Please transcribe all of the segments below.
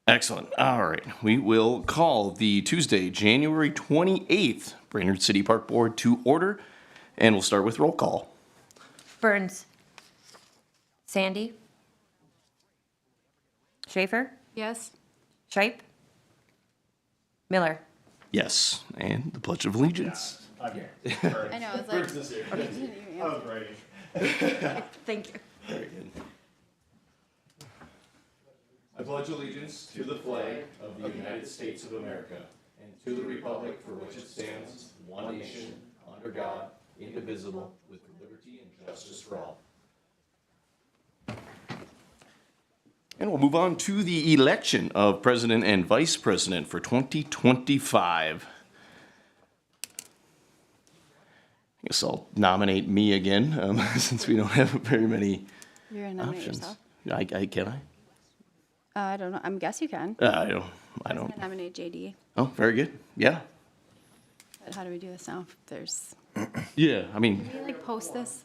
Excellent. All right. We will call the Tuesday, January 28th, Brainerd City Park Board to order, and we'll start with roll call. Burns. Sandy. Schaefer. Yes. Shipe. Miller. Yes, and the Pledge of Allegiance. I know. I was like, I was writing. Thank you. Very good. I pledge allegiance to the flag of the United States of America and to the republic for which it stands, one nation, under God, indivisible, with liberty and justice for all. And we'll move on to the election of president and vice president for 2025. I guess I'll nominate me again, since we don't have very many you're gonna nominate options. yourself. Can I? I don't know. I guess you can. I don't. I'm gonna nominate JD. Oh, very good. Yeah. But how do we do this now? If there's. Yeah, I mean, Can we like post this?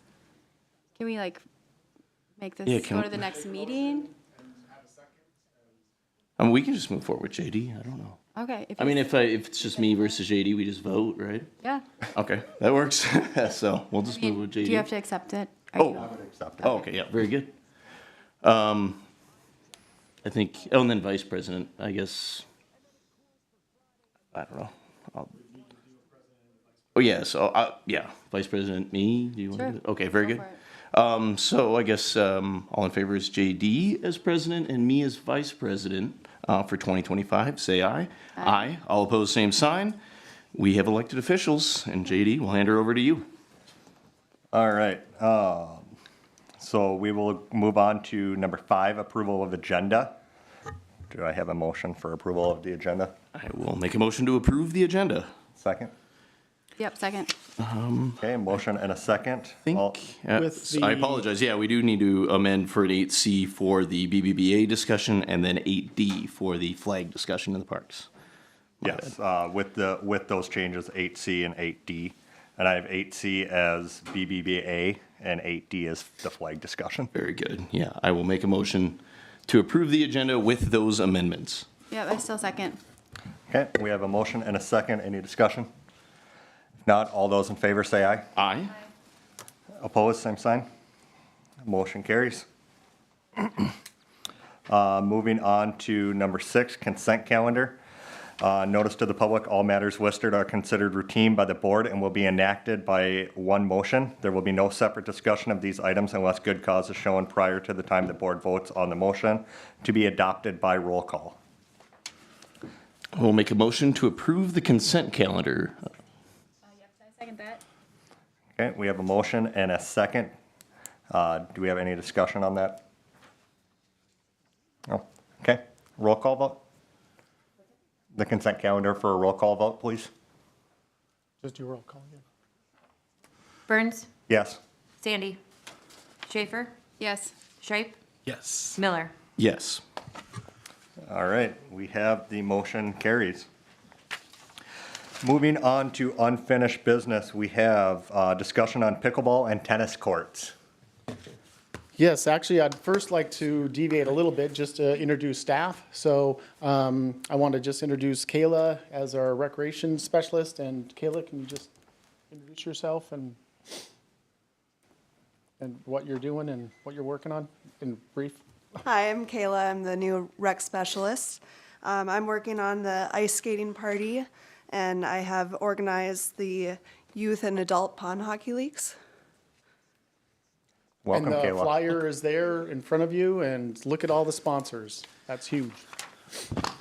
Can we like make this Yeah, go to the next meeting? we can just move forward with JD. I don't know. Okay. I mean, if it's just me versus JD, we just vote, right? Yeah. Okay, that works. So we'll just move with JD. Do you have to accept it? Oh. You- Oh, okay, yeah, very good. I think, and then vice president, I guess. I don't know. Yeah, vice president, me, do you want to Sure. do it? Okay, very Go good. for it. So I guess, all in favor is JD as president and me as vice president, for 2025, say aye. Aye. All opposed, same sign. We have elected officials, and JD, we'll hand her over to you. All right. So we will move on to number 5, approval of agenda. Do I have a motion for approval of the agenda? I will make a motion to approve the agenda. Second. Yep. Second. Okay, motion and a second. Think, All- With I the- apologize, yeah, we do need to amend for an 8C for the BBBA discussion and then 8D for the flag discussion in the parks. Yes, with those changes, 8C and 8D. And I have 8C as BBBA and 8D as the flag discussion. Very good, yeah, I will make a motion to approve the agenda with those amendments. Yep. I still second. Okay, we have a motion and a second. Any discussion? If not, all those in favor say aye. Aye. Opposed, same sign. Motion carries. Moving on to number 6, consent calendar. Notice to the public, all matters listed are considered routine by the board and will be enacted by one motion. There will be no separate discussion of these items unless good cause is shown prior to the time the board votes on the motion to be adopted by roll call. We'll make a motion to approve the consent calendar. Yep. I second that. Okay, we have a motion and a second. Do we have any discussion on that? No. Okay, roll call vote. The consent calendar for a roll call vote, please. Just do roll call again. Burns. Yes. Sandy. Schaefer. Yes. Shipe. Yes. Miller. Yes. All right, we have the motion carries. Moving on to unfinished business, we have discussion on pickleball and tennis courts. Yes, actually, I'd first like to deviate a little bit just to introduce staff. So I want to just introduce Kayla as our recreation specialist. And Kayla, can you just introduce yourself and what you're doing and what you're working on in brief? Hi, I'm Kayla. I'm the new rec specialist. I'm working on the ice skating party, and I have organized the youth and adult pond hockey leagues. Welcome, And the Kayla. flyer is there in front of you, and look at all the sponsors. That's huge.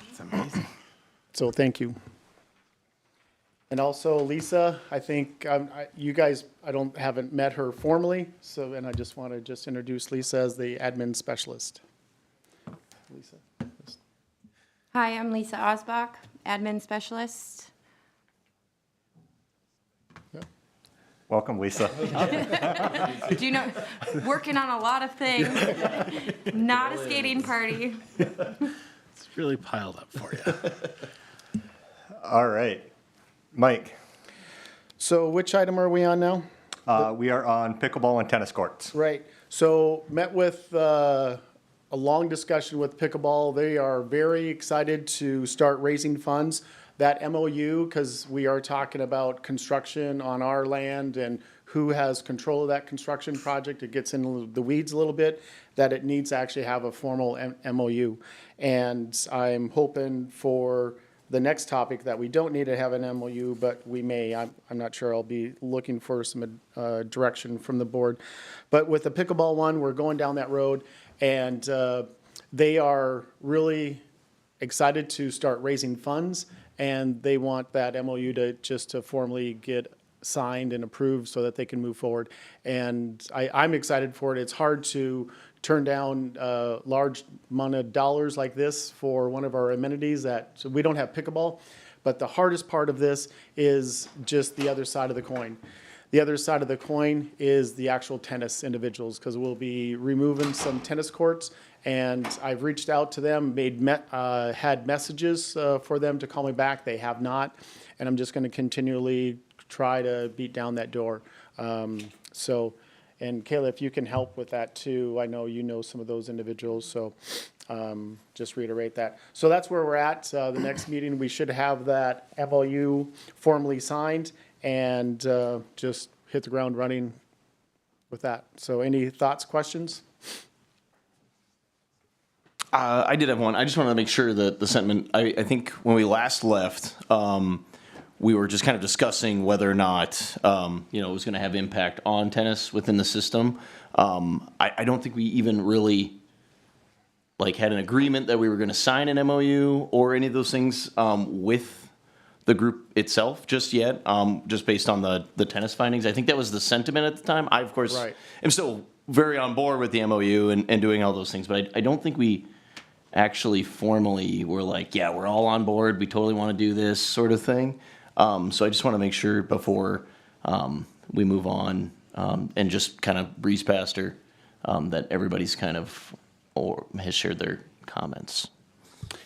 It's amazing. So thank you. And also Lisa, I think you guys, haven't met her formally, so, and I just want to just introduce Lisa as the admin specialist. Lisa. Hi, I'm Lisa Osbach, admin specialist. Welcome, Lisa. Do you know, working on a lot of things. Not a skating party. It's really piled up for you. All right, Mike, So which item are we on now? we are on pickleball and tennis courts. Right, so met with a long discussion with pickleball. They are very excited to start raising funds. That MOU, because we are talking about construction on our land and who has control of that construction project, it gets into the weeds a little bit, that it needs to actually have a formal MOU. And I'm hoping for the next topic that we don't need to have an MOU, but we may. I'm not sure. I'll be looking for some direction from the board. But with the pickleball one, we're going down that road, and they are really excited to start raising funds, and they want that MOU to formally get signed and approved so that they can move forward. And I'm excited for it. It's hard to turn down a large amount of dollars like this for one of our amenities so we don't have pickleball. But the hardest part of this is just the other side of the coin. The other side of the coin is the actual tennis individuals, because we'll be removing some tennis courts, and I've reached out to them, had messages for them to call me back. They have not, and I'm just going to continually try to beat down that door. And Kayla, if you can help with that too, I know you know some of those individuals, so just reiterate that. So that's where we're at. The next meeting, we should have that MOU formally signed and just hit the ground running with that. So any thoughts, questions? I did have one. I just wanted to make sure that the sentiment, I think when we last left, we were just kind of discussing whether or not, it was going to have impact on tennis within the system. I don't think we even really had an agreement that we were going to sign an MOU or any of those things with the group itself just yet, just based on the tennis findings. I think that was the sentiment at the time. I, of course, am still very on board with the MOU and doing all those things, but I don't think we actually formally were we're all on board, we totally want to do this sort of thing. So I just want to make sure before we move on and just kind of breeze past her that everybody's kind of or has shared their comments.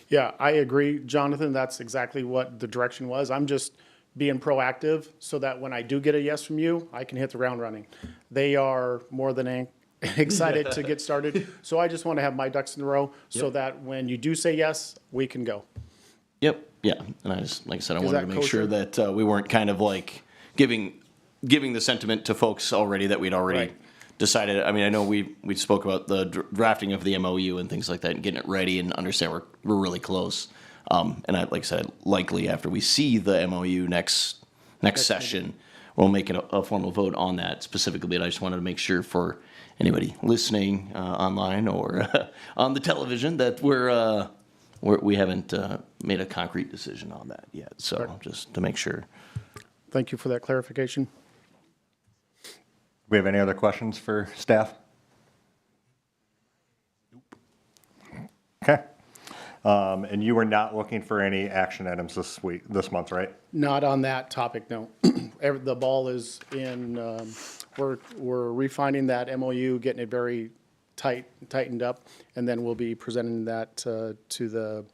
Yeah, I agree, Jonathan. That's exactly what the direction was. I'm just being proactive so that when I do get a yes from you, I can hit the ground running. They are more than excited to get started. So I just want to have my ducks in a row so that when you do say yes, we can go. Yep. Yeah. And I just, like I said, I wanted that to make kosher? sure that we weren't kind of giving the sentiment to folks already that we'd already Right. decided. I mean, I know we spoke about the drafting of the MOU and things like that and getting it ready and understand we're really close. And like I said, likely after we see the MOU next session, we'll make it a formal vote on that specifically. But I just wanted to make sure for anybody listening online or on the television that we haven't made a concrete decision on that yet. So just to make sure. Thank you for that clarification. Do we have any other questions for staff? Okay. And you were not looking for any action items this month, right? Not on that topic, no. The ball is in, we're refining that MOU, getting it very tightened up, and then we'll be presenting that to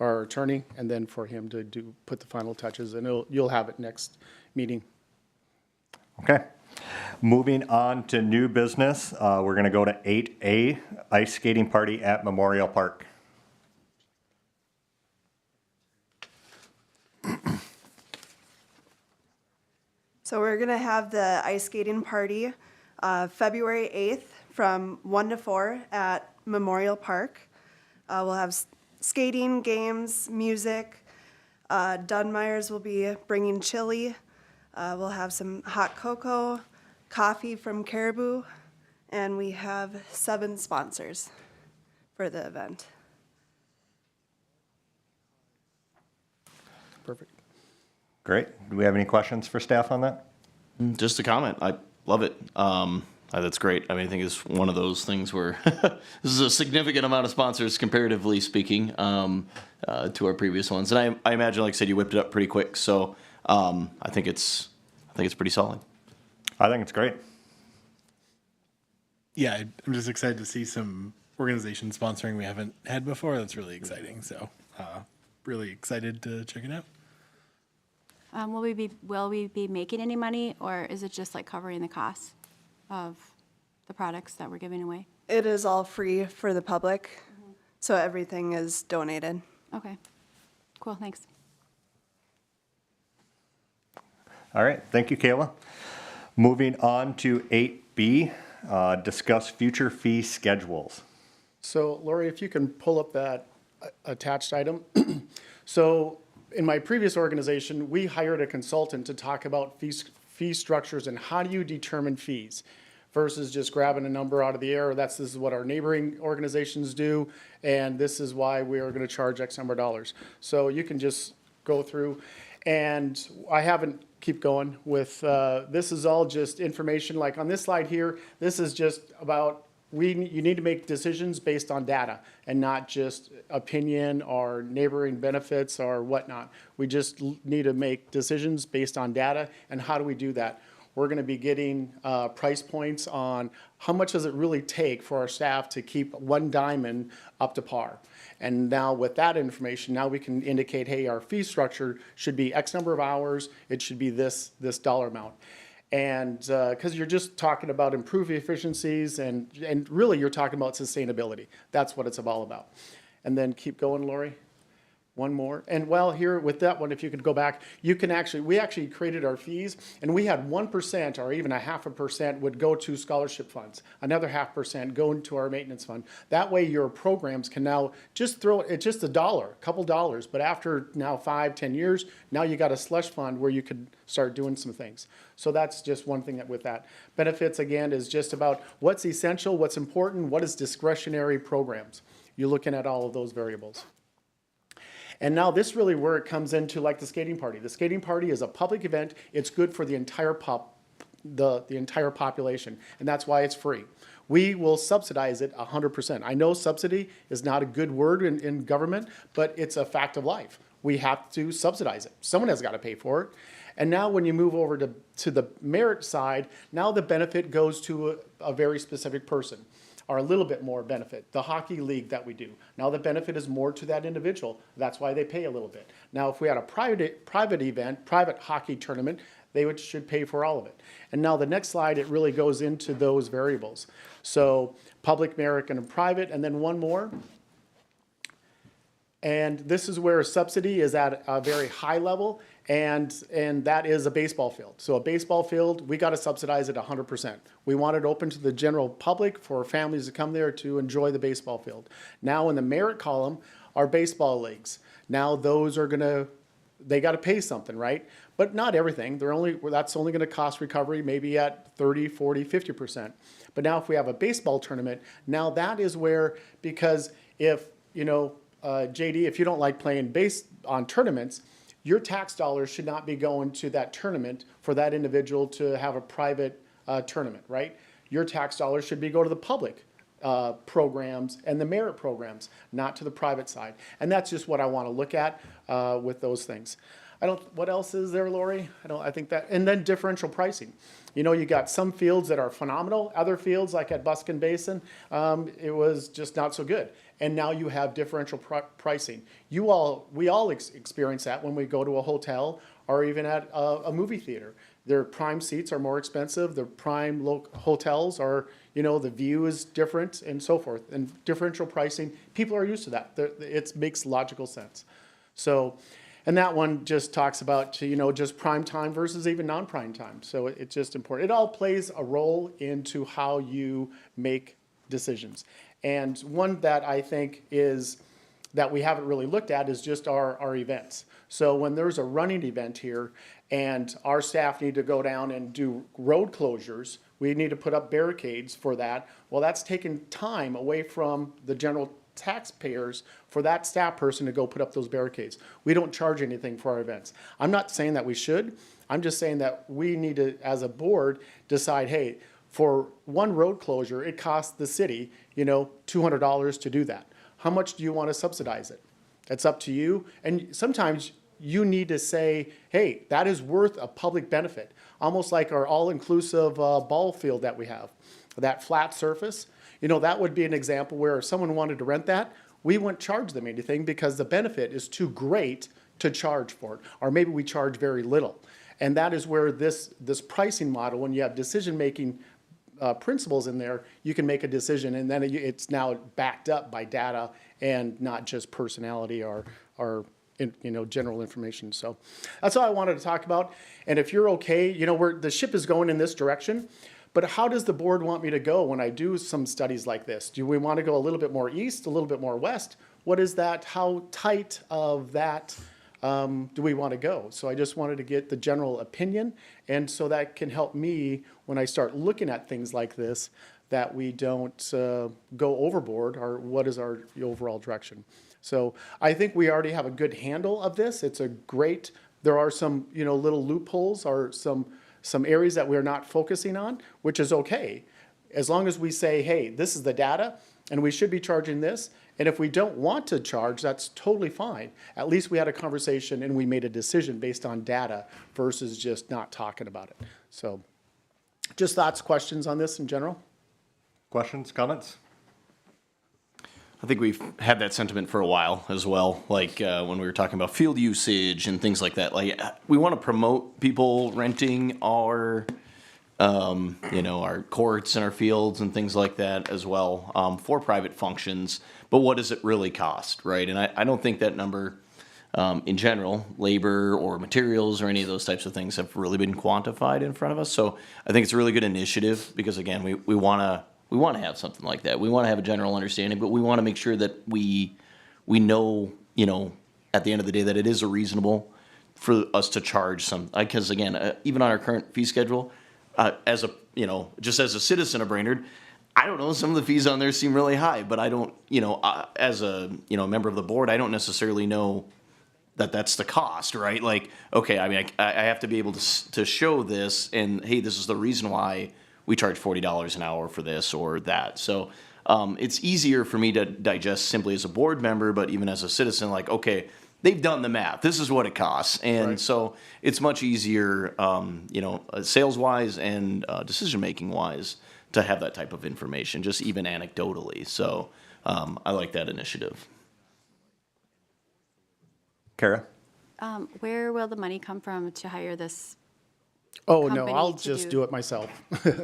our attorney, and then for him to put the final touches, and you'll have it next meeting. Okay. Moving on to new business, we're going to go to 8A, ice skating party at Memorial Park. So we're gonna have the ice skating party, February 8th from 1 to 4 at Memorial Park. We'll have skating, games, music. Dunmeyer's will be bringing chili. We'll have some hot cocoa, coffee from Caribou, and we have 7 sponsors for the event. Perfect. Great. Do we have any questions for staff on that? Just a comment. I love it. That's great. I mean, I think it's one of those things where this is a significant amount of sponsors, comparatively speaking, to our previous ones. And I imagine, like I said, you whipped it up pretty quick. So I think it's pretty solid. I think it's great. Yeah, I'm just excited to see some organizations sponsoring we haven't had before. That's really exciting. So really excited to check it out. Will we be making any money, or is it just covering the costs of the products that we're giving away? It is all free for the public, so everything is donated. Okay. Cool, thanks. All right, thank you, Kayla. Moving on to 8B, discuss future fee schedules. So Lori, if you can pull up that attached item. So in my previous organization, we hired a consultant to talk about fee structures and how do you determine fees versus just grabbing a number out of the air. This is what our neighboring organizations do, and this is why we are going to charge X number of dollars. So you can just go through, and I haven't keep going with, this is all just information. Like on this slide here, this is just about you need to make decisions based on data and not just opinion or neighboring benefits or whatnot. We just need to make decisions based on data. And how do we do that? We're going to be getting price points on how much does it really take for our staff to keep one diamond up to par. And now with that information, now we can indicate, hey, our fee structure should be X number of hours. It should be this dollar amount. And because you're just talking about improving efficiencies and really you're talking about sustainability. That's what it's all about. And then keep going, Lori. One more. And well, here with that one, if you could go back, you can we actually created our fees and we had 1% or even a 0.5% would go to scholarship funds. Another 0.5% go into our maintenance fund. That way your programs can now just throw it's just a couple dollars. But after now 5-10 years, now you got a slush fund where you could start doing some things. So that's just one thing with that. Benefits, again, is just about what's essential, what's important, what is discretionary programs. You're looking at all of those variables. And now this really where it comes into like the skating party. The skating party is a public event. It's good for the entire the entire population, and that's why it's free. We will subsidize it 100%. I know subsidy is not a good word in government, but it's a fact of life. We have to subsidize it. Someone has got to pay for it. And now when you move over to the merit side, now the benefit goes to a very specific person, or a little bit more benefit. The hockey league that we do. Now the benefit is more to that individual. That's why they pay a little bit. Now if we had a private event, private hockey tournament, they should pay for all of it. And now the next slide, it really goes into those variables. So public, American, and private, and then one more. And this is where subsidy is at a very high level, and that is a baseball field. So a baseball field, we got to subsidize it 100%. We want it open to the general public for families to come there to enjoy the baseball field. Now in the merit column are baseball leagues. Now those are they got to pay something, right? But not everything. That's only going to cost recovery maybe at 30, 40, 50%. But now if we have a baseball tournament, now that is where, because if, JD, if you don't like playing base on tournaments, your tax dollars should not be going to that tournament for that individual to have a private tournament, right? Your tax dollars should go to the public programs and the merit programs, not to the private side. And that's just what I want to look at with those things. What else is there, Lori? I think that, and then differential pricing. You got some fields that are phenomenal, other fields like at Buskin Basin, it was just not so good. And now you have differential pricing. We all experience that when we go to a hotel or even at a movie theater. Their prime seats are more expensive. The prime hotels are, the view is different and so forth. And differential pricing, people are used to that. It makes logical sense. So, and that one just talks about, just prime time versus even non-prime time. So it's just important. It all plays a role into how you make decisions. And one that I think is that we haven't really looked at is just our events. So when there's a running event here and our staff need to go down and do road closures, we need to put up barricades for that. Well, that's taking time away from the general taxpayers for that staff person to go put up those barricades. We don't charge anything for our events. I'm not saying that we should. I'm just saying that we need to, as a board, decide, hey, for one road closure, it costs the city, $200 to do that. How much do you want to subsidize it? It's up to you. And sometimes you need to say, hey, that is worth a public benefit. Almost like our all-inclusive ball field that we have, that flat surface. That would be an example where if someone wanted to rent that, we wouldn't charge them anything because the benefit is too great to charge for it. Or maybe we charge very little. And that is where this pricing model, when you have decision-making principles in there, you can make a decision, and then it's now backed up by data and not just personality or general information. So that's all I wanted to talk about. And if you're okay, the ship is going in this direction, but how does the board want me to go when I do some studies like this? Do we want to go a little bit more east, a little bit more west? What is that? How tight of that do we want to go? So I just wanted to get the general opinion, and so that can help me when I start looking at things like this, that we don't go overboard, or what is our overall direction. So I think we already have a good handle of this. It's a great, there are some, little loopholes or some areas that we're not focusing on, which is okay. As long as we say, hey, this is the data, and we should be charging this. And if we don't want to charge, that's totally fine. At least we had a conversation and we made a decision based on data versus just not talking about it. So just thoughts, questions on this in general? Questions, comments? I think we've had that sentiment for a while as well, like when we were talking about field usage and things like that. Like, we want to promote people renting our, our courts and our fields and things like that as well, for private functions. But what does it really cost, right? And I don't think that number, in general, labor or materials or any of those types of things have really been quantified in front of us. So I think it's a really good initiative because, again, we want to have something like that. We want to have a general understanding, but we want to make sure that we know, at the end of the day, that it is reasonable for us to charge some. Because again, even on our current fee schedule, just as a citizen of Brainerd, I don't know, some of the fees on there seem really high, but I don't, as a member of the board, I don't necessarily know that that's the cost, right? Like, okay, I mean, I have to be able to show this, and hey, this is the reason why we charge $40 an hour for this or that. So it's easier for me to digest simply as a board member, but even as a citizen, like, okay, they've done the math. This is what it costs. And Right. so it's much easier, sales-wise and decision-making wise to have that type of information, just even anecdotally. So I like that initiative. Kara? Where will the money come from to hire this? Oh, no, Company I'll to just do- do it myself.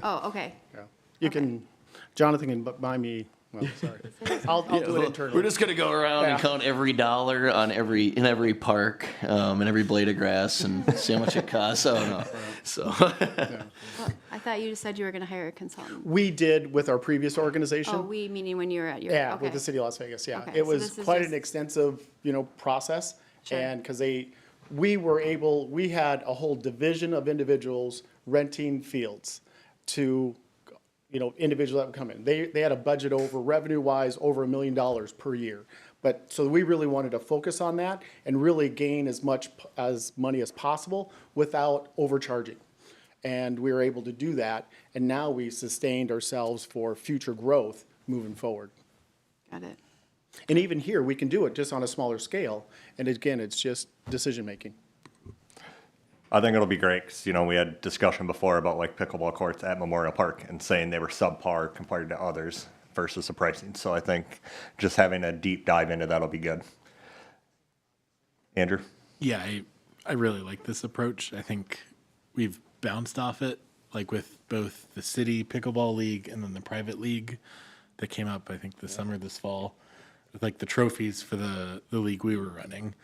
Oh, okay. Yeah. You can, Jonathan can buy me, well, sorry. I'll do it internally. We're just gonna go around and Yeah. count every dollar on in every park, and every blade of grass and see how much it costs. Oh, no. So, Well, I thought you just said you were going to hire a consultant. We did with our previous organization. Oh, we meaning when you were at your, Yeah, okay. with the city of Las Vegas, yeah. Okay, It so was this is quite just- an extensive, process. Sure. And because we had a whole division of individuals renting fields to, individuals that would come in. They had a budget over, revenue-wise, over $1 million per year. But, so we really wanted to focus on that and really gain as much as money as possible without overcharging. And we were able to do that, and now we sustained ourselves for future growth moving forward. Got it. And even here, we can do it just on a smaller scale. And again, it's just decision-making. I think it'll be great because, we had discussion before about like pickleball courts at Memorial Park and saying they were subpar compared to others versus the pricing. So I think just having a deep dive into that'll be good. Andrew? Yeah, I really like this approach. I think we've bounced off it, like with both the city pickleball league and then the private league that came up, I think, this fall, with like the trophies for the league we were running.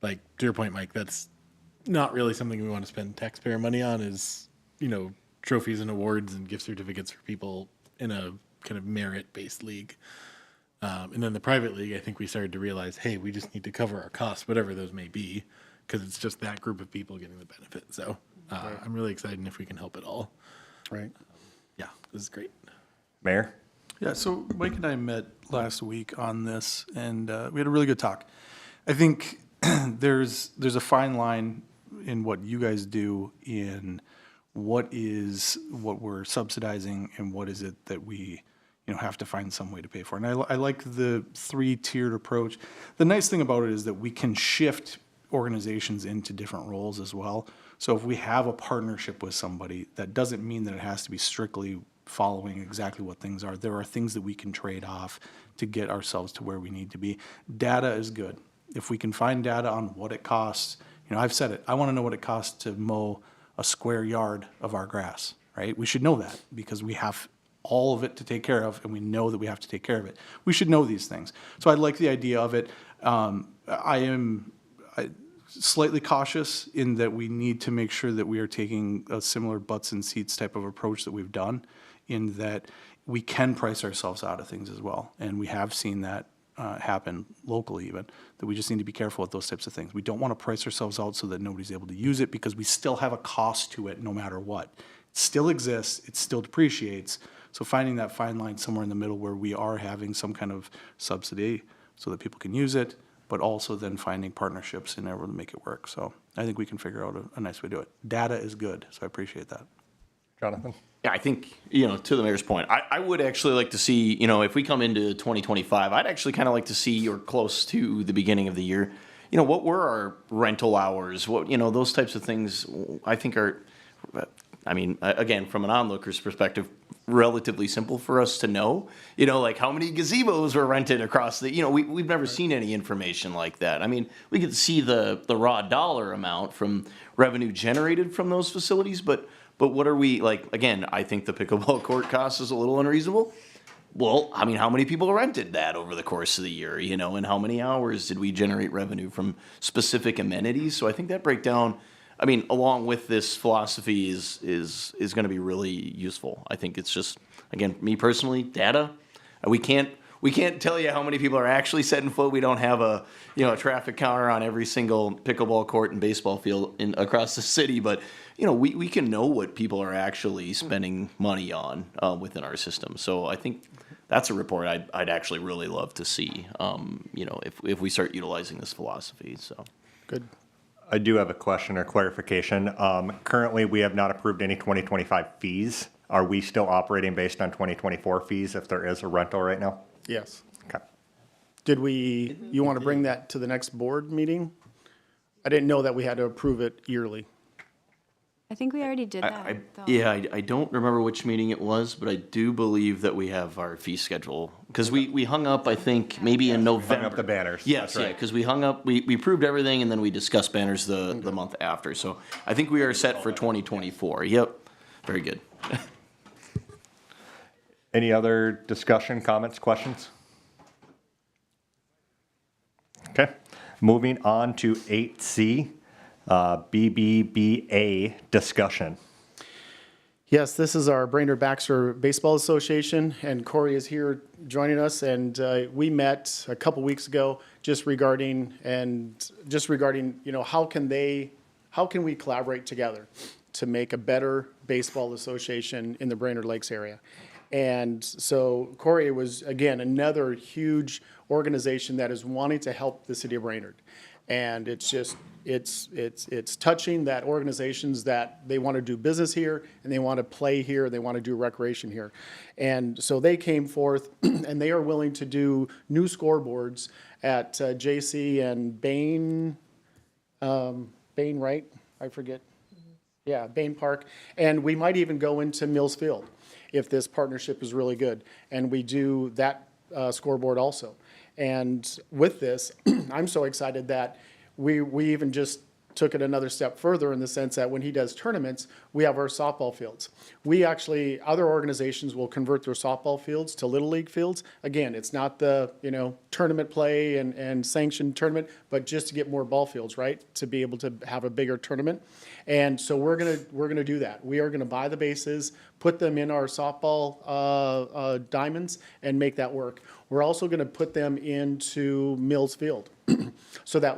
Like, to your point, Mike, that's not really something we want to spend taxpayer money on is, trophies and awards and gift certificates for people in a kind of merit-based league. And then the private league, I think we started to realize, hey, we just need to cover our costs, whatever those may be, because it's just that group of people getting the benefit. So I'm really excited if we can help at all. Right. Yeah, this is great. Mayor? Yeah, so Mike and I met last week on this, and we had a really good talk. I think there's a fine line in what you guys do in what we're subsidizing and what is it that we have to find some way to pay for. And I like the 3-tiered approach. The nice thing about it is that we can shift organizations into different roles as well. So if we have a partnership with somebody, that doesn't mean that it has to be strictly following exactly what things are. There are things that we can trade off to get ourselves to where we need to be. Data is good. If we can find data on what it costs, I've said it, I want to know what it costs to mow a square yard of our grass, right? We should know that because we have all of it to take care of, and we know that we have to take care of it. We should know these things. So I like the idea of it. I am slightly cautious in that we need to make sure that we are taking a similar butts and seats type of approach that we've done, in that we can price ourselves out of things as well. And we have seen that happen locally even, that we just need to be careful with those types of things. We don't want to price ourselves out so that nobody's able to use it, because we still have a cost to it no matter what. It still exists, it still depreciates. So finding that fine line somewhere in the middle where we are having some kind of subsidy so that people can use it, but also then finding partnerships in order to make it work. So I think we can figure out a nice way to do it. Data is good, so I appreciate that. Jonathan? Yeah, I think, to the mayor's point, I would actually like to see, if we come into 2025, I'd actually kind of like to see, or close to the beginning of the year, what were our rental hours? What, those types of things I think are, again, from an onlooker's perspective, relatively simple for us to know, like how many gazebos were rented across the, we've never seen any information like that. I mean, we could see the raw dollar amount from revenue generated from those facilities, but what are we, like, again, I think the pickleball court cost is a little unreasonable. Well, how many people rented that over the course of the year, and how many hours did we generate revenue from specific amenities? So I think that breakdown, along with this philosophy is going to be really useful. I think it's just, again, me personally, data. We can't tell you how many people are actually setting foot. We don't have a traffic counter on every single pickleball court and baseball field across the city, but we can know what people are actually spending money on within our system. So I think that's a report I'd actually really love to see. If we start utilizing this philosophy. So Good. I do have a question or clarification. Currently, we have not approved any 2025 fees. Are we still operating based on 2024 fees if there is a rental right now? Yes. Okay. You want to bring that to the next board meeting? I didn't know that we had to approve it yearly. I think we already did that. though. I don't remember which meeting it was, but I do believe that we have our fee schedule, because we hung up, I think, maybe in November. Hung up the banners. Yes, That's right. yeah, because we hung up, we approved everything, and then we discussed banners the month after. So I think we are set for 2024. Yep, very good. Any other discussion, comments, questions? Okay, moving on to 8C, BBBA discussion. Yes, this is our Brainerd Baxter Baseball Association, and Corey is here joining us. And we met a couple weeks ago just regarding, how can we collaborate together to make a better baseball association in the Brainerd Lakes area. And so Corey was, again, another huge organization that is wanting to help the city of Brainerd. And it's just, it's touching that organizations that they want to do business here and they want to play here, they want to do recreation here. And so they came forth and they are willing to do new scoreboards at JC and Bain, right? I forget. Yeah, Bain Park. And we might even go into Mills Field if this partnership is really good. And we do that scoreboard also. And with this, I'm so excited that we even just took it another step further in the sense that when he does tournaments, we have our softball fields. We actually, other organizations will convert their softball fields to Little League fields. Again, it's not the, tournament play and sanctioned tournament, but just to get more ball fields, right? To be able to have a bigger tournament. And so we're gonna do that. We are gonna buy the bases, put them in our softball diamonds and make that work. We're also gonna put them into Mills Field so that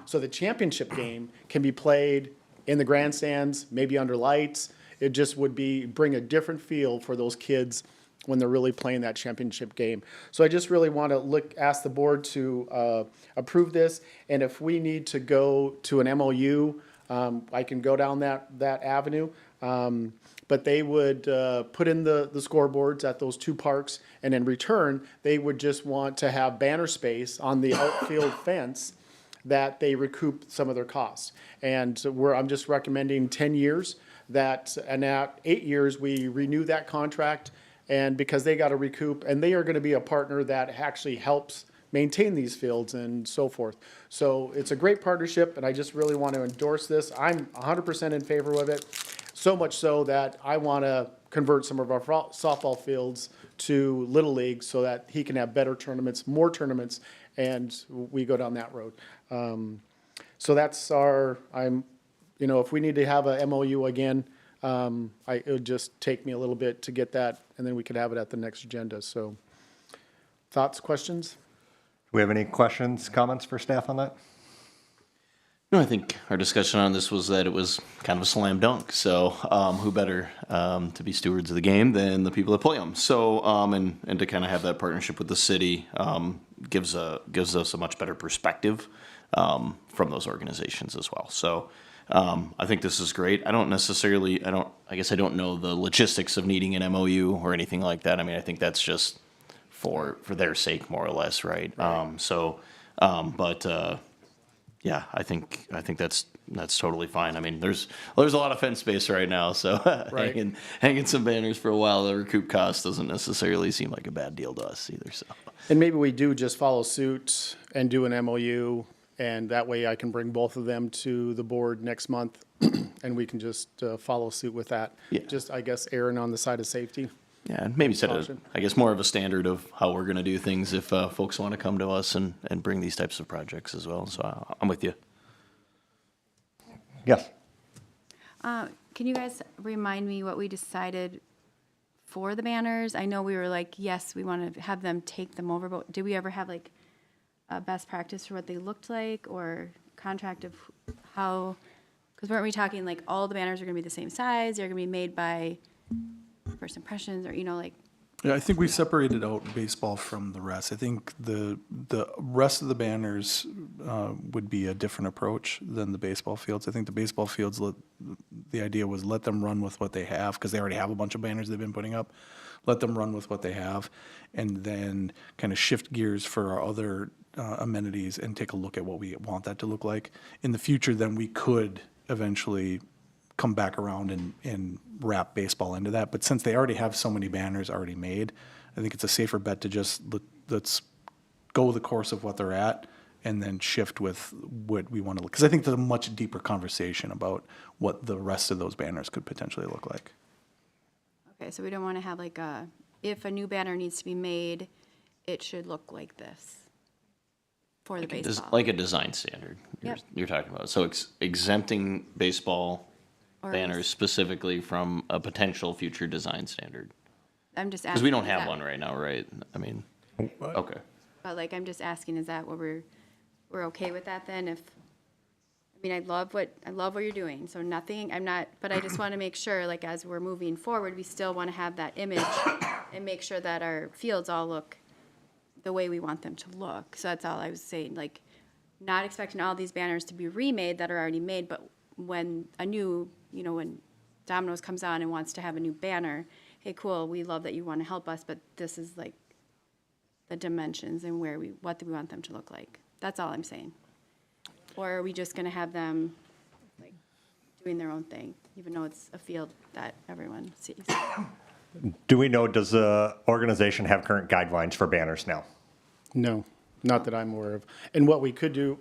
so the championship game can be played in the grandstands, maybe under lights. It just would bring a different feel for those kids when they're really playing that championship game. So I just really want to ask the board to approve this. And if we need to go to an MOU, I can go down that avenue. But they would put in the scoreboards at those two parks, and in return, they would just want to have banner space on the outfield fence that they recoup some of their costs. And I'm just recommending 10 years and at 8 years, we renew that contract, and because they got to recoup, and they are going to be a partner that actually helps maintain these fields and so forth. So it's a great partnership, and I just really want to endorse this. I'm 100% in favor of it, so much so that I want to convert some of our softball fields to Little League so that he can have better tournaments, more tournaments, and we go down that road. So that's if we need to have a MOU again, it would just take me a little bit to get that, and then we could have it at the next agenda. So thoughts, questions? Do we have any questions, comments for staff on that? No, I think our discussion on this was that it was kind of a slam dunk. So who better to be stewards of the game than the people that play them? So and to kind of have that partnership with the city gives us a much better perspective from those organizations as well. So I think this is great. I guess I don't know the logistics of needing an MOU or anything like that. I mean, I think that's just for their sake, more or less, right? Yeah, I think that's totally fine. I mean, there's a lot of fence space right now, so Right. hanging some banners for a while to recoup costs doesn't necessarily seem like a bad deal to us either. So And maybe we do just follow suit and do an MOU, and that way I can bring both of them to the board next month, and we can just follow suit with that. Yeah. Just, I guess, erring on the side of safety. yeah, and maybe Caution. I guess more of a standard of how we're going to do things if folks want to come to us and bring these types of projects as well. So I'm with you. Yes. Can you guys remind me what we decided for the banners? I know we were like, yes, we want to have them take them over, but did we ever have like a best practice for what they looked like or contract of how? Because weren't we talking like all the banners are going to be the same size? They're going to be made by first impressions, or like. Yeah, I think we separated out baseball from the rest. I think the rest of the banners would be a different approach than the baseball fields. I think the baseball fields, the idea was let them run with what they have, because they already have a bunch of banners they've been putting up. Let them run with what they have, and then kind of shift gears for our other amenities and take a look at what we want that to look like. In the future, then we could eventually come back around and wrap baseball into that. But since they already have so many banners already made, I think it's a safer bet to just let's go the course of what they're at and then shift with what we want to look. Because I think there's a much deeper conversation about what the rest of those banners could potentially look like. Okay, so we don't want to have like if a new banner needs to be made, it should look like this for the baseball. Like a design standard Yep. you're talking about. So exempting baseball Or banners specifically from a potential future design standard. I'm just asking. Because we don't is have that- one right now, right? I mean, okay. But like, I'm just asking, is that what we're okay with that then? I love what you're doing, so nothing, but I just want to make sure, like, as we're moving forward, we still want to have that image and make sure that our fields all look the way we want them to look. So that's all I was saying, like, not expecting all these banners to be remade that are already made, but when when Domino's comes on and wants to have a new banner, hey, cool, we love that you want to help us, but this is like the dimensions and what do we want them to look like. That's all I'm saying. Or are we just going to have them like doing their own thing, even though it's a field that everyone sees? Do we know, does the organization have current guidelines for banners now? No, not that I'm aware of. And what we could do,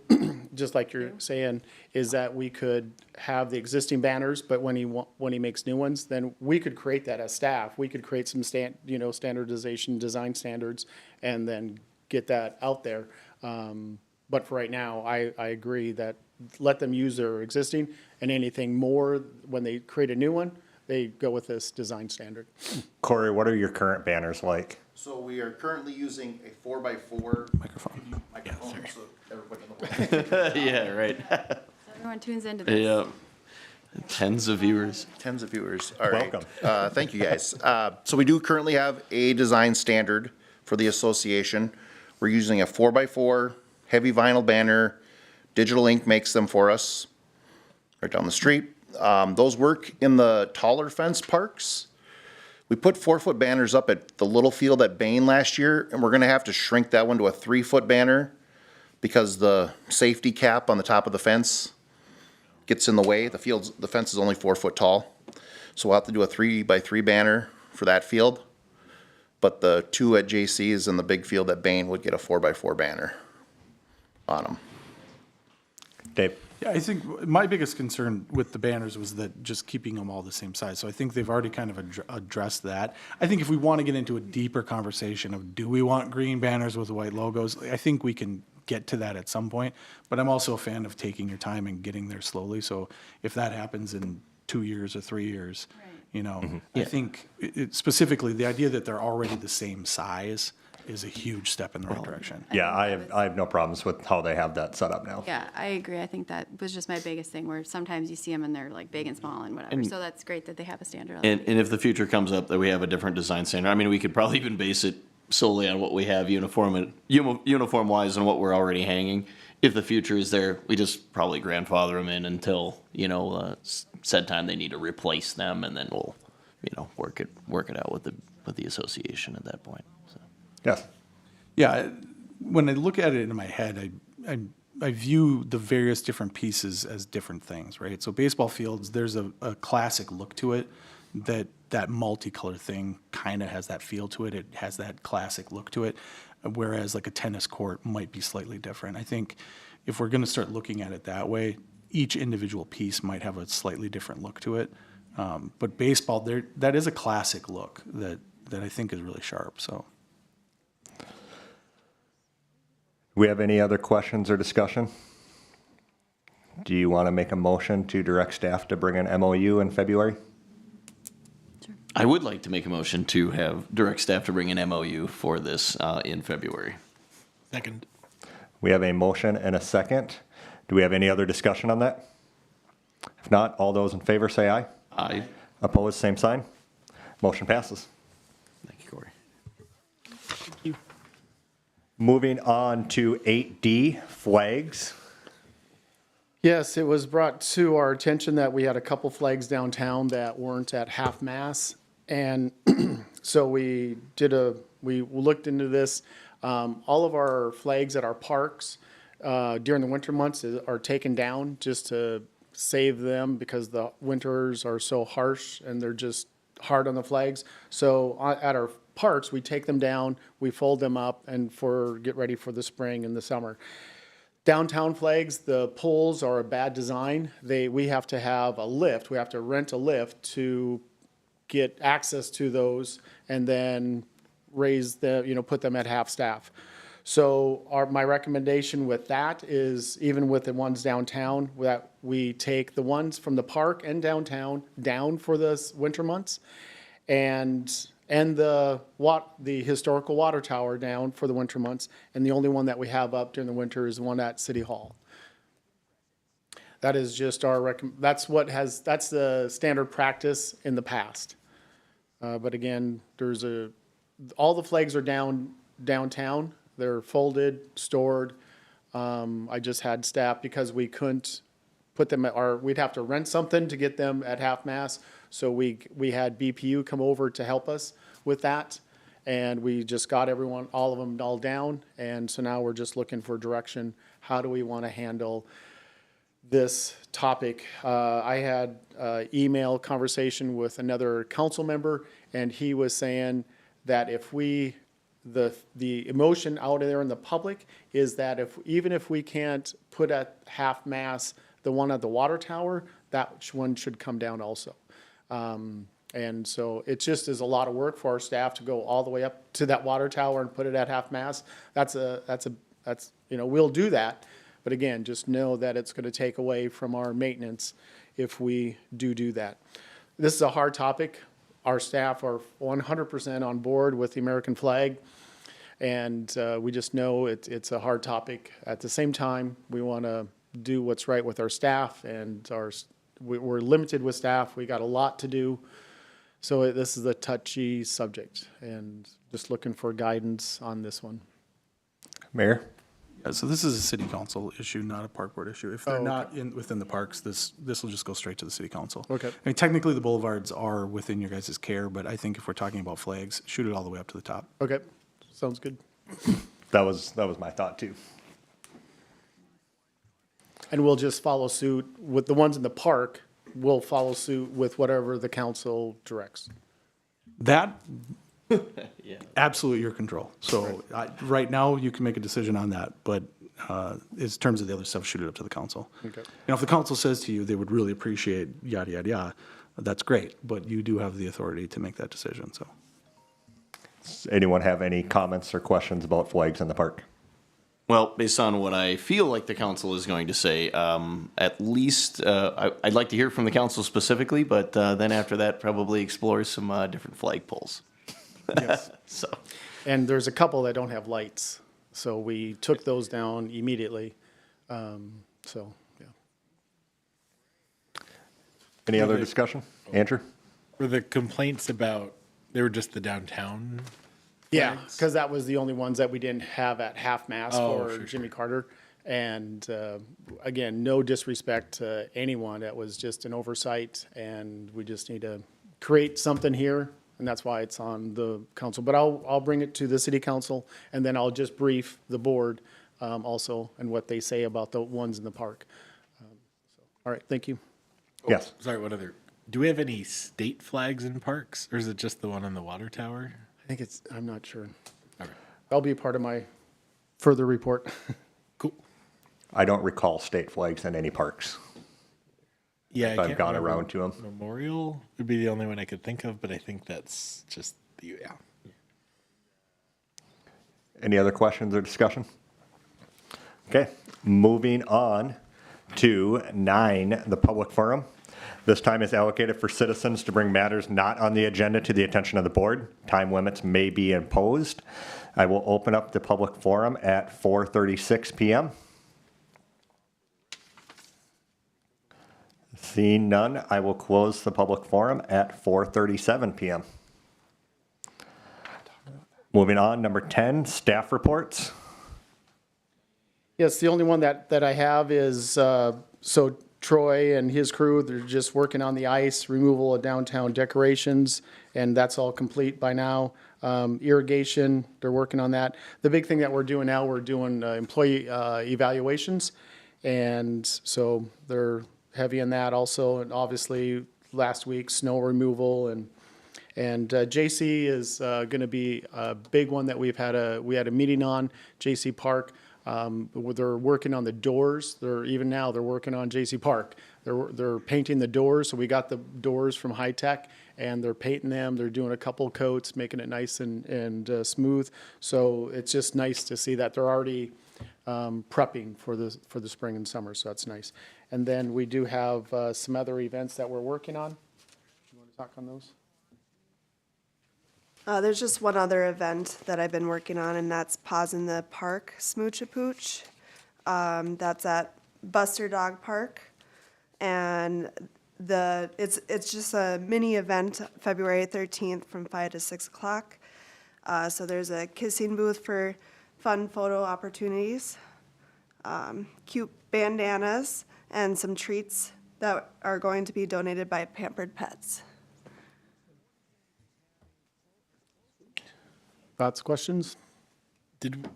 just like you're saying, is that we could have the existing banners, but when he makes new ones, then we could create that as staff. We could create some standardization, design standards, and then get that out there. But for right now, I agree that let them use their existing, and anything more, when they create a new one, they go with this design standard. Corey, what are your current banners like? So we are currently using a 4x4 Microphone. microphone, so everybody in the way. Yeah, right. Everyone tunes into this. Yeah. Tens of viewers. Tens of viewers. All right. Welcome. Thank you, guys. So we do currently have a design standard for the association. We're using a 4x4 heavy vinyl banner. Digital ink makes them for us right down the street. Those work in the taller fence parks. We put 4-foot banners up at the little field at Bain last year, and we're gonna have to shrink that one to a 3-foot banner because the safety cap on the top of the fence gets in the way. The fence is only 4 foot tall. So we'll have to do a 3x3 banner for that field. But the 2 at JC's and the big field at Bain would get a 4x4 banner on them. Dave? Yeah, I think my biggest concern with the banners was that just keeping them all the same size. So I think they've already kind of addressed that. I think if we want to get into a deeper conversation of do we want green banners with white logos, I think we can get to that at some point. But I'm also a fan of taking your time and getting there slowly. So if that happens in 2 years or 3 years, you know, I think specifically the idea that they're already the same size is a huge step in the right direction. Yeah, I have no problems with how they have that set up now. Yeah, I agree. I think that was just my biggest thing, where sometimes you see them and they're like big and small and whatever. So that's great that they have a standard. And if the future comes up that we have a different design standard, I mean, we could probably even base it solely on what we have uniform wise and what we're already hanging. If the future is there, we just probably grandfather them in until, you know, said time they need to replace them, and then we'll, you know, work it out with the association at that point. So. Yes. Yeah, when I look at it in my head, I view the various different pieces as different things, right? So baseball fields, there's a classic look to it, that multicolor thing kind of has that feel to it. It has that classic look to it, whereas like a tennis court might be slightly different. I think if we're going to start looking at it that way, each individual piece might have a slightly different look to it. But baseball, that is a classic look that I think is really sharp, so. Do we have any other questions or discussion? Do you want to make a motion to direct staff to bring an MOU in February? I would like to make a motion to have direct staff to bring an MOU for this in February. Second. We have a motion and a second. Do we have any other discussion on that? If not, all those in favor say aye. Aye. Opposed, same sign. Motion passes. Thank you, Corey. Moving on to 8D, flags. Yes, it was brought to our attention that we had a couple flags downtown that weren't at half-mast. And so we looked into this. All of our flags at our parks during the winter months are taken down just to save them, because the winters are so harsh and they're just hard on the flags. So at our parks, we take them down, we fold them up, and get ready for the spring and the summer. Downtown flags, the poles are a bad design. We have to have a lift. We have to rent a lift to get access to those, and then put them at half staff. So my recommendation with that is, even with the ones downtown, that we take the ones from the park and downtown down for the winter months, and the historical water tower down for the winter months, and the only one that we have up during the winter is the one at City Hall. That is just that's the standard practice in the past. But again, all the flags are downtown. They're folded, stored. I just had staff, because we couldn't put them we'd have to rent something to get them at half-mast. So we had BPU come over to help us with that, and we just got all of them all down. And so now we're just looking for direction. How do we want to handle this topic? I had email conversation with another council member, and he was saying that the emotion out there in the public is that even if we can't put at half-mast the one at the water tower, that one should come down also. And so it just is a lot of work for our staff to go all the way up to that water tower and put it at half-mast. We'll do that. But again, just know that it's going to take away from our maintenance if we do that. This is a hard topic. Our staff are 100% on board with the American flag, and we just know it's a hard topic. At the same time, we want to do what's right with our staff, and we're limited with staff. We got a lot to do. So this is a touchy subject, and just looking for guidance on this one. Mayor? Yeah, so this is a city council issue, not a park board issue. If they're not within the parks, this will just go straight to the city council. Okay. I mean, technically, the boulevards are within your guys' care, but I think if we're talking about flags, shoot it all the way up to the top. Okay, sounds good. That was my thought too. And we'll just follow suit with the ones in the park. We'll follow suit with whatever the council directs. That, absolutely your control. So right now, you can make a decision on that, but in terms of the other stuff, shoot it up to the council. Okay. And if the council says to you, they would really appreciate yada, yada, yada, that's great, but you do have the authority to make that decision, so. Does anyone have any comments or questions about flags in the park? Well, based on what I feel like the council is going to say, at least, I'd like to hear from the council specifically, but then after that, probably explore some different flagpoles. Yes. So, And there's a couple that don't have lights, so we took those down immediately. So, yeah. Any other discussion? Andrew? Were the complaints about, they were just the downtown? Yeah, flags? because that was the only ones that we didn't have at half-mast Oh, for sure, Jimmy Carter. And again, no disrespect to anyone, that was just an oversight, and we just need to create something here, and that's why it's on the council. But I'll bring it to the city council, and then I'll just brief the board also and what they say about the ones in the park. All right, thank you. Yes. Sorry, what other, do we have any state flags in parks, or is it just the one on the water tower? I think it's, I'm not sure. Okay, That'll be a part of my further report. cool. I don't recall state flags in any parks. Yeah, If I I've can't gone remember. around to them. Memorial would be the only one I could think of, but I think that's just the, yeah. Any other questions or discussion? Okay, moving on to 9, the public forum. This time is allocated for citizens to bring matters not on the agenda to the attention of the board. Time limits may be imposed. I will open up the public forum at 4:36 p.m. Seeing none, I will close the public forum at 4:37 p.m. Moving on, number 10, staff reports. Yes, the only one that I have is, so Troy and his crew, they're just working on the ice, removal of downtown decorations, and that's all complete by now. Irrigation, they're working on that. The big thing that we're doing now, we're doing employee evaluations, and so they're heavy in that also. And obviously, last week, snow removal, and JC is going to be a big one that we had a meeting on, JC Park. They're working on the doors. They're working on JC Park. They're painting the doors. So we got the doors from High Tech, and they're painting them. They're doing a couple coats, making it nice and smooth. So it's just nice to see that they're already prepping for the spring and summer. So that's nice. And then we do have some other events that we're working on. You want to talk on those? There's just one other event that I've been working on, and that's Paws in the Park Smooch a Pooch. That's at Buster Dog Park, and it's just a mini event, February 13th from 5 to 6 o'clock. So there's a kissing booth for fun photo opportunities, cute bandanas, and some treats that are going to be donated by Pampered Pets. Thoughts, questions? Did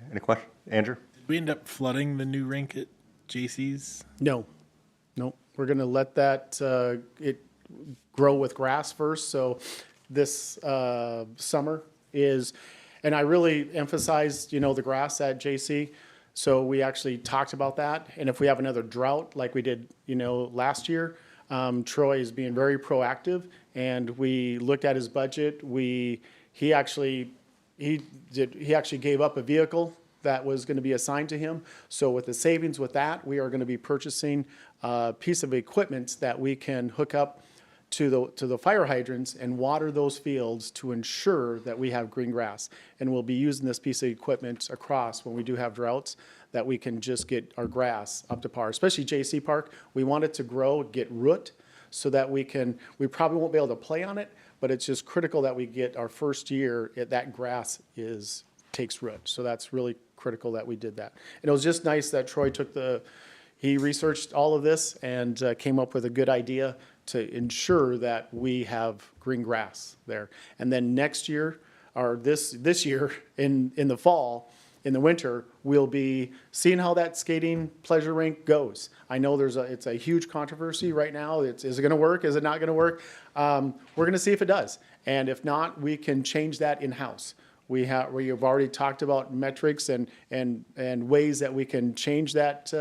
Any questions? Andrew? we end up flooding the new rink at JC's? No. We're going to let that, it grow with grass first. So this summer is, and I really emphasized, the grass at JC. So we actually talked about that. And if we have another drought like we did, last year, Troy is being very proactive. And we looked at his budget. He actually gave up a vehicle that was going to be assigned to him. So with the savings with that, we are going to be purchasing a piece of equipment that we can hook up to the fire hydrants and water those fields to ensure that we have green grass. And we'll be using this piece of equipment across when we do have droughts, that we can just get our grass up to par, especially JC Park. We want it to grow, get root, so that we probably won't be able to play on it, but it's just critical that we get our first year, that grass takes root. So that's really critical that we did that. And it was just nice that Troy he researched all of this and came up with a good idea to ensure that we have green grass there. And then next year, or this year in the fall, in the winter, we'll be seeing how that skating pleasure rink goes. I know it's a huge controversy right now. Is it going to work? Is it not going to work? We're going to see if it does. And if not, we can change that in-house. we've already talked about metrics and ways that we can change that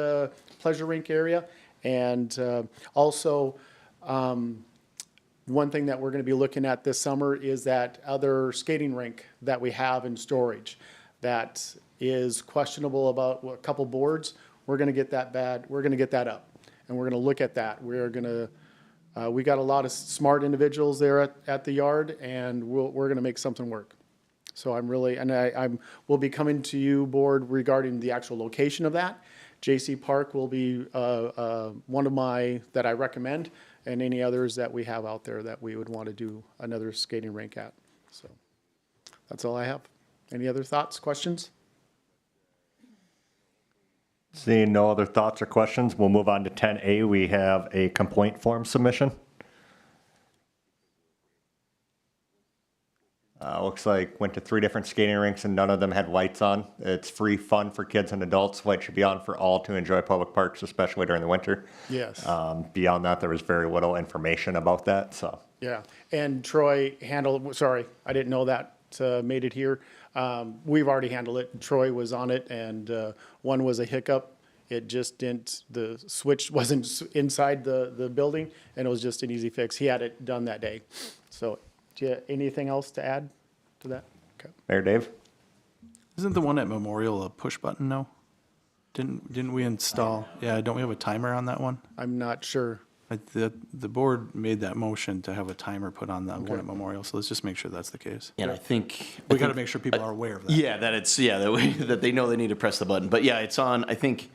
pleasure rink area. And also, one thing that we're going to be looking at this summer is that other skating rink that we have in storage that is questionable about a couple boards. We're going to get that we're going to get that up, and we're going to look at that. We're going to, we got a lot of smart individuals there at the yard, and we're going to make something work. So I'm really, and we'll be coming to you, board, regarding the actual location of that. J.C. Park will be one of that I recommend, and any others that we have out there that we would want to do another skating rink at. So that's all I have. Any other thoughts, questions? Seeing no other thoughts or questions, we'll move on to 10A. We have a complaint form submission. Looks like went to 3 different skating rinks and none of them had lights on. It's free fun for kids and adults. Lights should be on for all to enjoy public parks, especially during the winter. Yes. Beyond that, there was very little information about that, so. Yeah, and Troy handled, sorry, I didn't know that made it here. We've already handled it. Troy was on it, and one was a hiccup. It just didn't, the switch wasn't inside the building, and it was just an easy fix. He had it done that day. So, do you have anything else to add to that? Okay. Mayor Dave? Isn't the one at Memorial a push button, no? Didn't we install, yeah, don't we have a timer on that one? I'm not sure. The board made that motion to have a timer put on that one at Memorial, so let's just make sure that's the case. And I think. We gotta make sure people are aware of that. Yeah, that they know they need to press the button. But yeah, it's on, I think,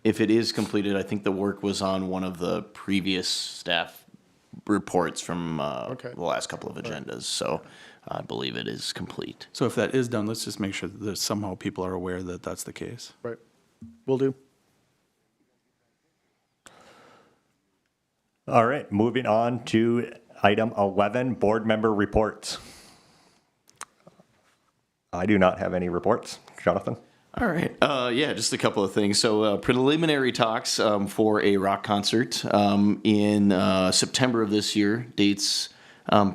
if it is completed, I think the work was on one of the previous staff reports from the last couple of agendas. So I believe it is complete. So if that is done, let's just make sure that somehow people are aware that that's the case. Right. Will do. All right, moving on to item 11, board member reports. I do not have any reports. Jonathan? All right. Yeah, just a couple of things. So preliminary talks for a rock concert in September of this year. Dates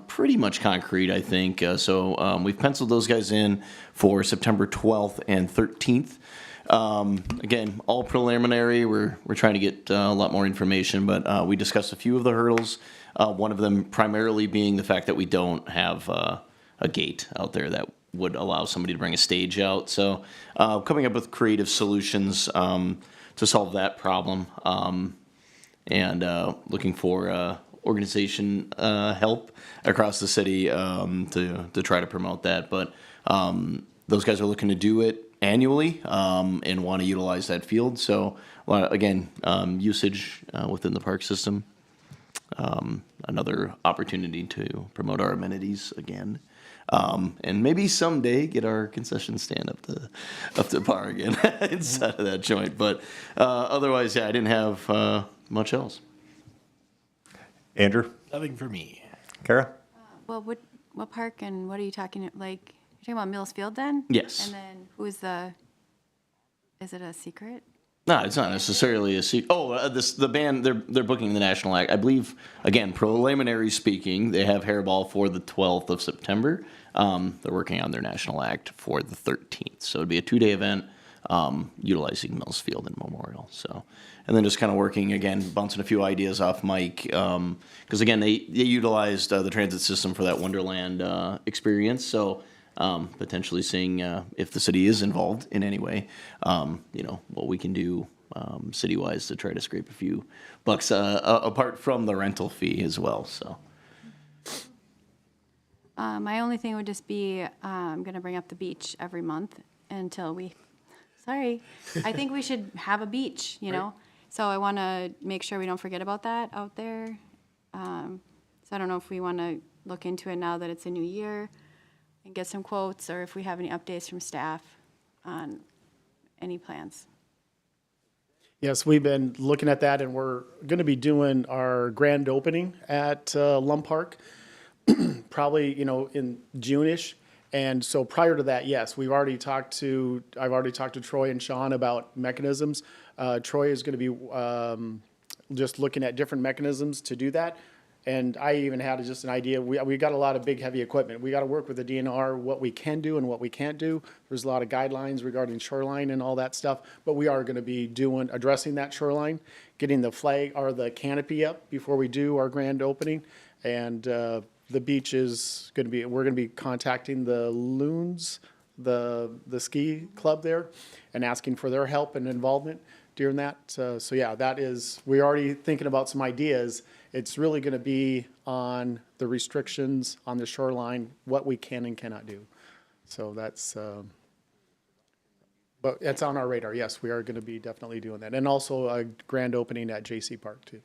pretty much concrete, I think. So we've penciled those guys in for September 12th and 13th. Again, all preliminary. We're trying to get a lot more information, but we discussed a few of the hurdles. One of them primarily being the fact that we don't have a gate out there that would allow somebody to bring a stage out. So coming up with creative solutions to solve that problem, and looking for organization help across the city to try to promote that. But those guys are looking to do it annually and want to utilize that field. So again, usage within the park system. Another opportunity to promote our amenities again. And maybe someday get our concession stand up to par again inside of that joint. But otherwise, yeah, I didn't have much else. Andrew? Nothing for me. Kara? Well, what park and what are you talking, like, you're talking about Mills Field then? Yes. And then is it a secret? No, it's not necessarily a secret. Oh, the band, they're booking the national act. I believe, again, preliminary speaking, they have Hairball for the 12th of September. They're working on their national act for the 13th. So it'd be a 2-day event utilizing Mills Field and Memorial. So, and then just kind of working, again, bouncing a few ideas off Mike. Because, again, they utilized the transit system for that Wonderland experience. So potentially seeing if the city is involved in any way, what we can do city-wise to try to scrape a few bucks apart from the rental fee as well. So My only thing would just be, I'm going to bring up the beach every month until I think we should have a beach, you know? So I want to make sure we don't forget about that out there. So I don't know if we want to look into it now that it's a new year and get some quotes, or if we have any updates from staff on any plans. Yes, we've been looking at that, and we're going to be doing our grand opening at Lum Park, probably, in June-ish. And so prior to that, yes, I've already talked to Troy and Sean about mechanisms. Troy is going to be just looking at different mechanisms to do that. And I even had just an idea, we got a lot of big, heavy equipment. We got to work with the DNR, what we can do and what we can't do. There's a lot of guidelines regarding shoreline and all that stuff, but we are going to be addressing that shoreline, getting the flag or the canopy up before we do our grand opening. And the beach is going to be, we're going to be contacting the Loons, the ski club there, and asking for their help and involvement during that. So yeah, that is, we're already thinking about some ideas. It's really going to be on the restrictions on the shoreline, what we can and cannot do. So that's, but it's on our radar. Yes, we are going to be definitely doing that. And also a grand opening at JC Park too.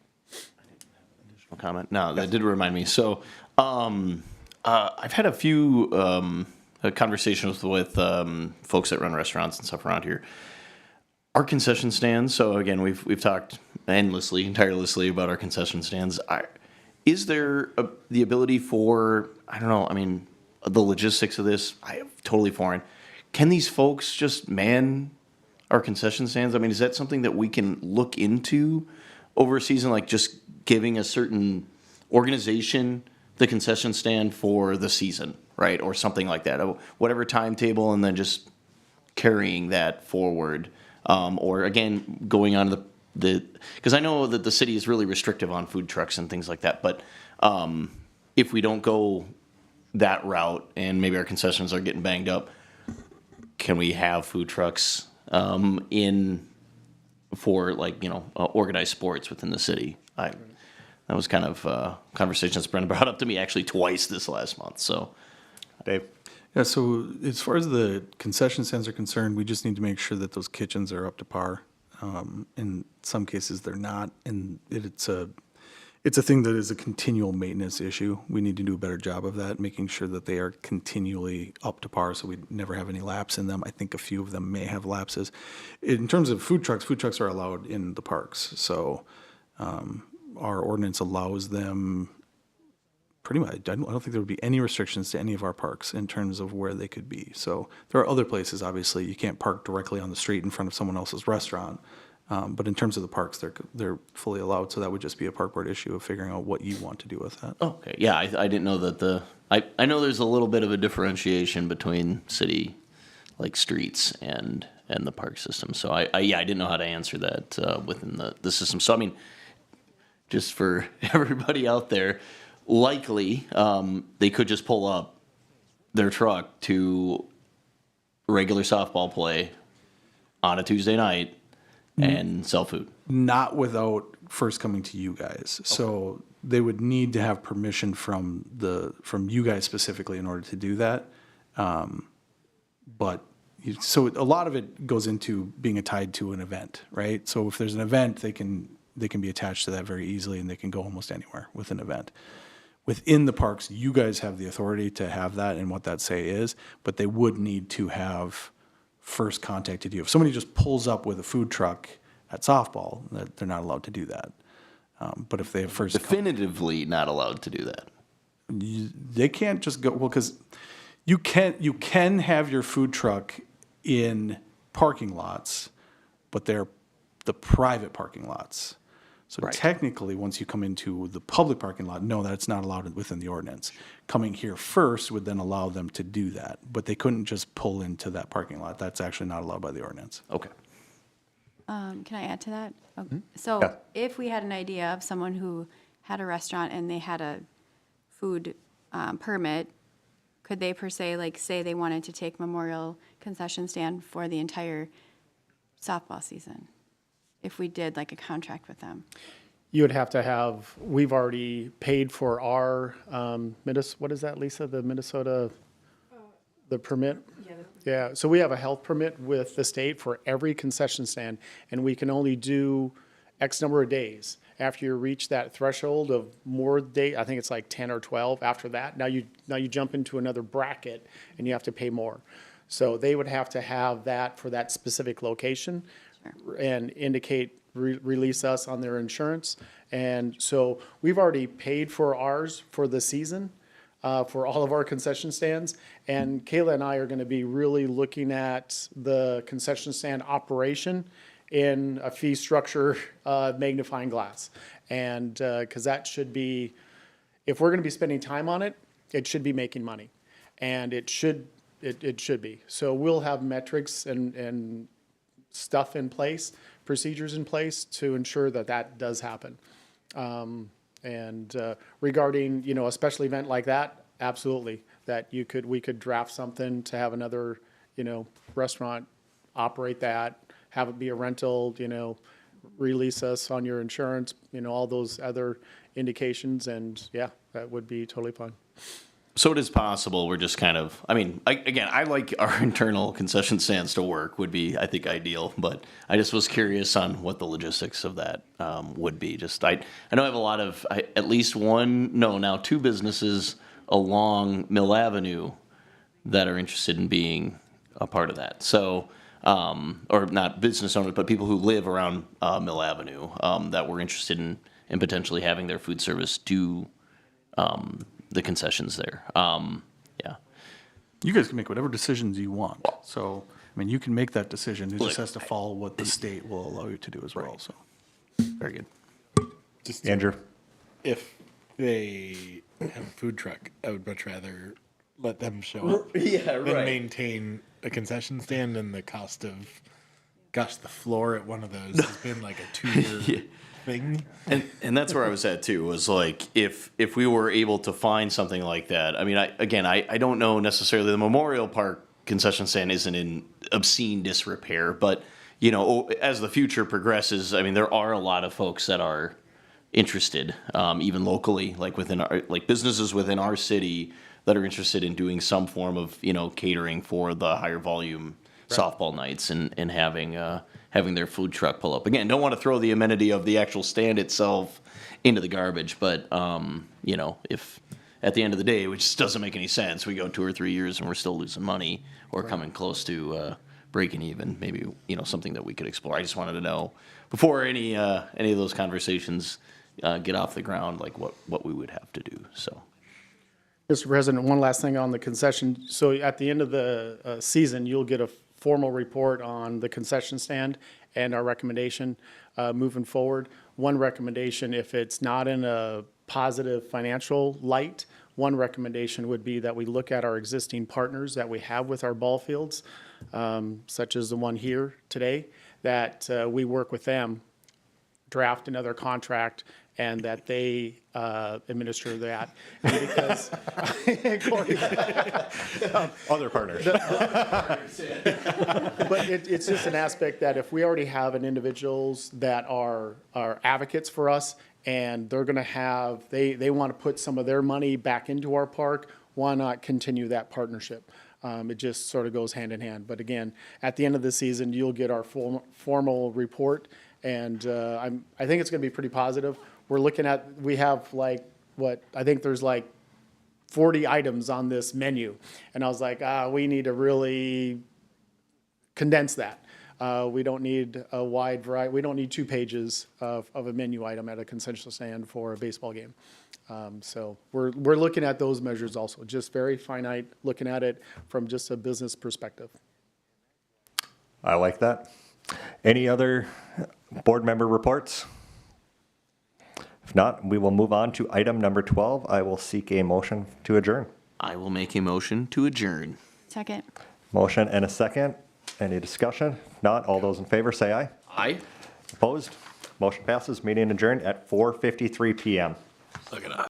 Comment. No, that did remind me. So, I've had a few conversations with folks that run restaurants and stuff around here. Our concession stands. So again, we've talked tirelessly about our concession stands. Is there the ability for, I don't know, I mean, the logistics of this, totally foreign. Can these folks just man our concession stands? I mean, is that something that we can look into over a season, like just giving a certain organization the concession stand for the season, right? Or something like that, whatever timetable, and then just carrying that forward. Or again, going on because I know that the city is really restrictive on food trucks and things like that, but if we don't go that route and maybe our concessions are getting banged up, can we have food trucks for organized sports within the city? That was kind of a conversation that's been brought up to me actually twice this last month. So, Dave? Yeah, so as far as the concession stands are concerned, we just need to make sure that those kitchens are up to par. In some cases, they're not, and it's a thing that is a continual maintenance issue. We need to do a better job of that, making sure that they are continually up to par, so we never have any lapse in them. I think a few of them may have lapses. In terms of food trucks are allowed in the parks, so our ordinance allows them. Pretty much, I don't think there would be any restrictions to any of our parks in terms of where they could be. So there are other places, obviously, you can't park directly on the street in front of someone else's restaurant. But in terms of the parks, they're fully allowed. So that would just be a park board issue of figuring out what you want to do with that. okay, yeah, I didn't know that I know there's a little bit of a differentiation between city, like streets and the park system. So I didn't know how to answer that within the system. So I mean, just for everybody out there, likely, they could just pull up their truck to regular softball play on a Tuesday night and sell food. Not without first coming to you guys. So they would need to have permission from you guys specifically in order to do that. So a lot of it goes into being tied to an event, right? So if there's an event, they can be attached to that very easily, and they can go almost anywhere with an event. Within the parks, you guys have the authority to have that and what that say is, but they would need to have first contacted you. If somebody just pulls up with a food truck at softball, they're not allowed to do that. But if they have first Definitively not allowed to do that. they can't just go, well, because you can have your food truck in parking lots, but they're the private parking lots. So Right. technically, once you come into the public parking lot, no, that's not allowed within the ordinance. Coming here first would then allow them to do that, but they couldn't just pull into that parking lot. That's actually not allowed by the ordinance. Okay. Can I add to that? Yeah. So if we had an idea of someone who had a restaurant and they had a food permit, could they per se, like, say they wanted to take Memorial concession stand for the entire softball season? If we did like a contract with them? You would have to have, we've already paid for our, what is that, Lisa, the Minnesota, the permit? Yeah, so we have a health permit with the state for every concession stand, and we can only do X number of days. After you reach that threshold of more day, I think it's like 10 or 12, after that, now you jump into another bracket and you have to pay more. So they would have to have that for that specific location and indicate, release us on their insurance. And so we've already paid for ours for the season, for all of our concession stands. And Kayla and I are going to be really looking at the concession stand operation in a fee structure magnifying glass. And because that should be, if we're gonna be spending time on it, it should be making money. And it should be. So we'll have metrics and stuff in place, procedures in place to ensure that that does happen. Regarding, you know, a special event like that, absolutely, that we could draft something to have another, you know, restaurant operate that, have it be a rental, you know, release us on your insurance, you know, all those other indications, and yeah, that would be totally fine. So it is possible, we're just kind of, I mean, again, I like our internal concession stands to work, would be, I think, ideal, but I just was curious on what the logistics of that would be. Just, I know I have a lot of, at least two businesses along Mill Avenue that are interested in being a part of that. So, or not business owners, but people who live around Mill Avenue that were interested in potentially having their food service do the concessions there. Yeah. You guys can make whatever decisions you want. So, I mean, you can make that decision. It just has to follow what the state will allow you to do as well, so. Very good. Just Andrew? if they have a food truck, I would much rather let them show up Yeah, than maintain a concession stand, and the cost of, gosh, the floor at one of those has been like a 2-year thing. And that's where I was at too, was like, if we were able to find something like that, I mean, I don't know necessarily, the Memorial Park concession stand isn't in obscene disrepair, but, you know, as the future progresses, I mean, there are a lot of folks that are interested, even locally, like within our, like businesses within our city that are interested in doing some form of, you know, catering for the higher volume softball nights and having their food truck pull up. Again, don't want to throw the amenity of the actual stand itself into the garbage, but, you know, if at the end of the day, which just doesn't make any sense, we go 2 or 3 years and we're still losing money or coming close to breaking even, maybe, you know, something that we could explore. I just wanted to know before any of those conversations get off the ground, like what we would have to do, so. Mr. President, one last thing on the concession. So at the end of the season, you'll get a formal report on the concession stand and our recommendation moving forward. One recommendation, if it's not in a positive financial light, one recommendation would be that we look at our existing partners that we have with our ball fields, such as the one here today, that we work with them, draft another contract, and that they administer that. And because Other partners. But it's just an aspect that if we already have an individuals that are advocates for us, and they're gonna have, they want to put some of their money back into our park, why not continue that partnership? It just sort of goes hand in hand. But again, at the end of the season, you'll get our formal report, and I think it's gonna be pretty positive. We're looking at, we have like, I think there's like 40 items on this menu. And I was like, we need to really condense that. We don't need a wide variety, we don't need 2 pages of a menu item at a concession stand for a baseball game. So we're looking at those measures also, just very finite, looking at it from just a business perspective. I like that. Any other board member reports? If not, we will move on to item number 12. I will seek a motion to adjourn. I will make a motion to adjourn. Second. Motion and a second. Any discussion? If not, all those in favor say aye. Aye. Opposed? Motion passes. Meeting adjourned at 4:53 PM. Look at us.